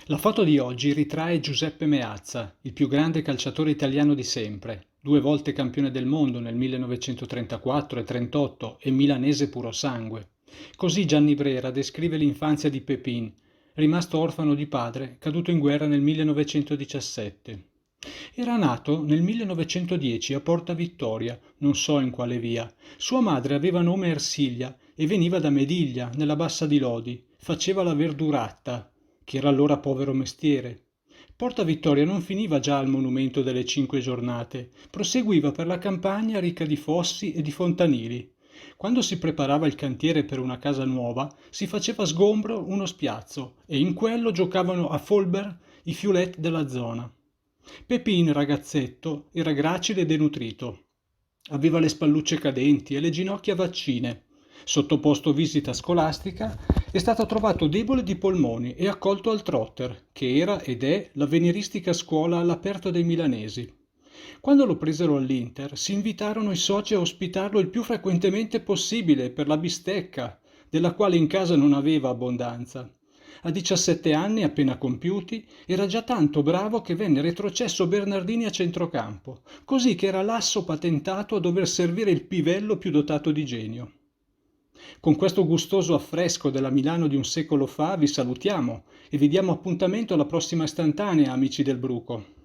La foto di oggi ritrae Giuseppe Meazza, il più grande calciatore italiano di sempre, 2 volte campione del mondo nel 1934 e 38 e milanese puro sangue. Così Gianni Brera descrive l'infanzia di Pépin, rimasto orfano di padre, caduto in guerra nel 1917. Era nato nel 1910 a Porta Vittoria, non so in quale via. Sua madre aveva nome Ersilia e veniva da Mediglia, nella Bassa di Lodi. Faceva la verduratta, che era allora povero mestiere. Porta Vittoria non finiva già al monumento delle 5 giornate, proseguiva per la campagna ricca di fossi e di fontanili. Quando si preparava il cantiere per una casa nuova, si faceva sgombro uno spiazzo e in quello giocavano a Folber i fiuletti della zona. Pepin, ragazzetto, era gracile e denutrito. Aveva le spallucce cadenti e le ginocchia vaccine. Sottoposto visita scolastica, è stato trovato debole di polmoni e accolto al Trotter, che era ed è l'avveniristica scuola all'aperto dei milanesi. Quando lo presero all'Inter, si invitarono i soci a ospitarlo il più frequentemente possibile per la bistecca, della quale in casa non aveva abbondanza. A 17 anni appena compiuti era già tanto bravo che venne retrocesso Bernardini a centrocampo, così che era l'asso patentato a dover servire il pivello più dotato di genio. Con questo gustoso affresco della Milano di un secolo fa vi salutiamo e vi diamo appuntamento alla prossima istantanea, amici del Bruco.